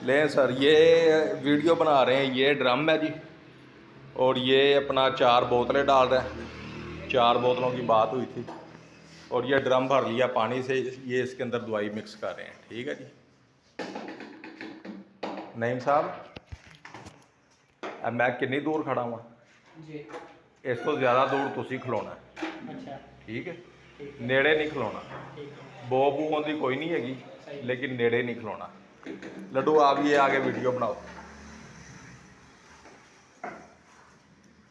ले सर, ये वीडियो बना रहे हैं। ये ड्रम है जी, और ये अपना 4 बोतलें डाल रहे हैं। 4 बोतलों की बात हुई थी और ये ड्रम भर लिया पानी से। ये इसके अंदर दवाई मिक्स कर रहे हैं। ठीक है जी। नईम साहब, अब मैं कितनी दूर खड़ा हुआ जी, इस तो ज़्यादा दूर तुसी खलोना है। अच्छा, ठीक है, ठीक है, नेड़े नहीं खलोना। ठीक है, बो बू की कोई नहीं हैगी, लेकिन नेड़े नहीं खलोना। लड्डू आप ये आगे वीडियो बनाओ।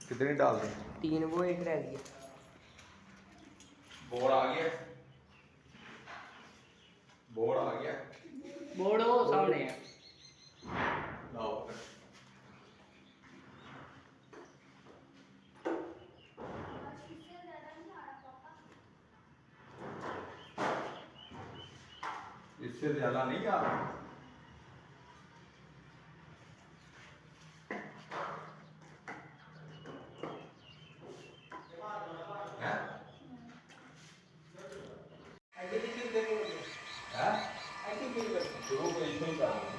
कितनी डाल दें? 3 वो एक रह गया। बोर्ड आ गया, बोर्ड आ गया। बोर्ड वो सामने है। लाओ। इससे ज्यादा नहीं आ रहा। है? शुरू को इसमें ही कर दो।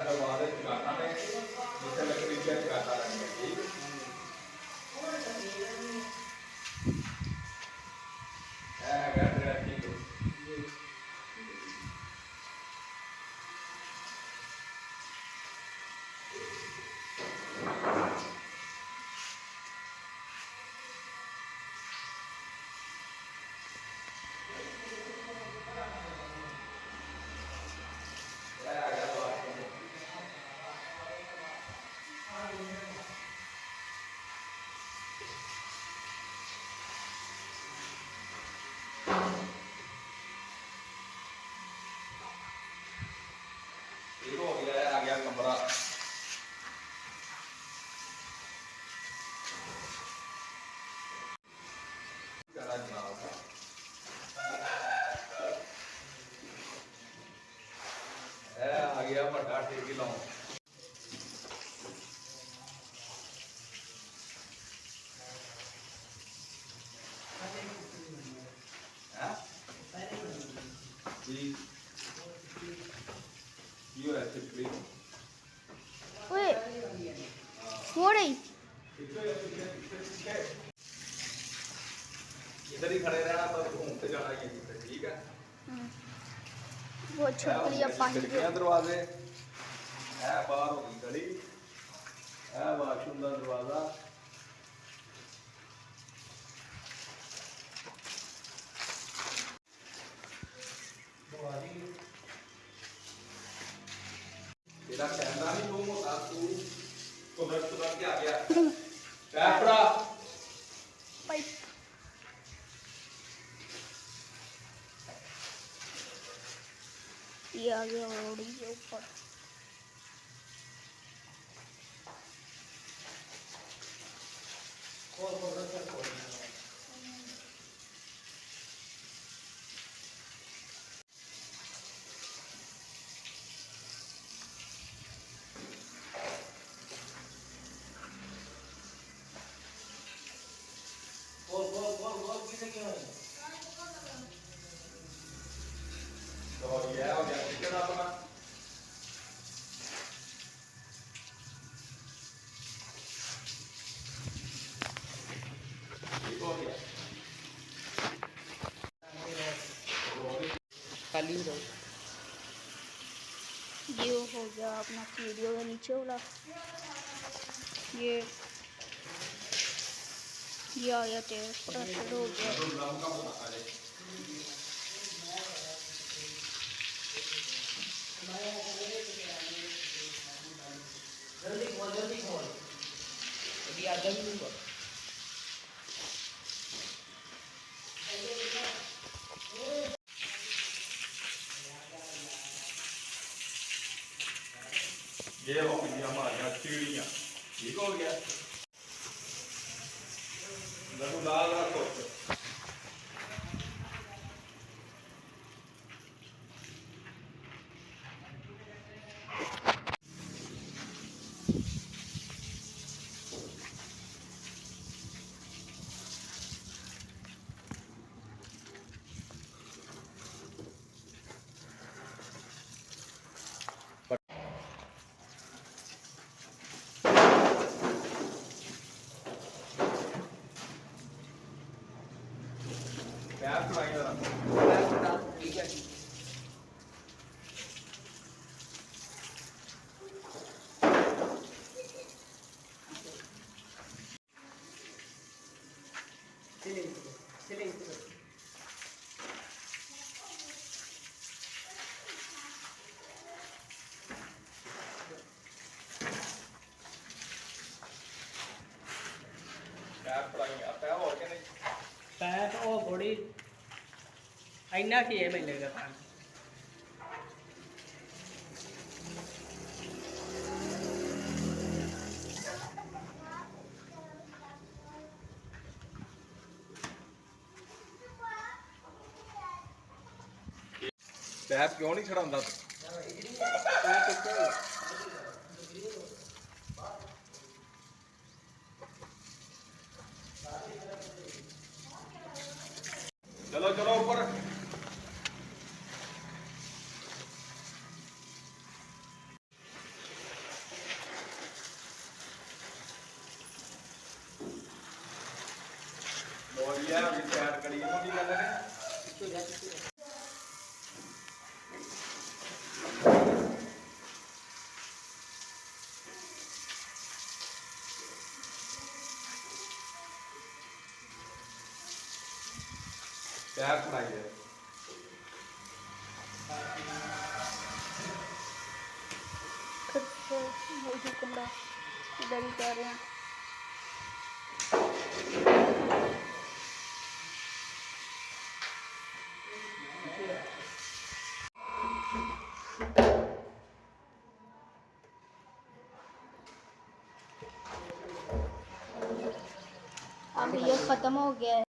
दरवाजे चुकाना है, जिससे लकड़ी का चुकाता रहेंगे। ठीक है, ठीक है। ठीक हो गया है, आ गया कमरा। करा जनाब, आ गया बड़ा ठेकी लाऊं। जी, you are simply Wait, what are you? इधर ही खड़े रहना, बस घूमते जाना ये चीज़, ठीक है। वो छतरिया पानी के खिड़कियां दरवाजे है, बाहर होगी गली है, वाशरूम का दरवाजा। तेरा कैमरा नहीं घूम होता, तू सुधर के आ गया। कैमरा पाइप ये आ गया रोड़ी के ऊपर। तो ये हो गया किचन अपना। ठीक हो गया, खाली हो ये हो गया अपना वीडियो का नीचे वाला। ये आ गया तेरे प्रेशर हो गया। जल्दी खोल अभी आ जल्दी खोल। ये हो गई हमारी चिड़ियाँ। ठीक हो गया, लड्डू लाल रखो। ਪੈਰ ਚੜਾਈ ਜਰਾ ठीक है ਪੈਰ ਚੜਾਈ ਆ ਪੈਰ ਹੋਰ ਕਿ ਨਹੀਂ पैर ओ बॉडी इन्ना की है मैं लेगा पैर ਪੈਰ ਕਿਉਂ ਨਹੀਂ ਛੜਾਉਂਦਾ ਤੂੰ ਚਲੋ ਚਲੋ ਉੱਪਰ ਲੋਰੀਆ ਵੀ ਤਿਆਰ ਕਰੀ ਮੁੰਡੀ ਗੱਲ ਨੇ ਪੈਰ ਚੜਾਈ ਹੈ खुद से वही कुंडा इधर ही कर रहे हैं। अब ये खत्म हो गया है।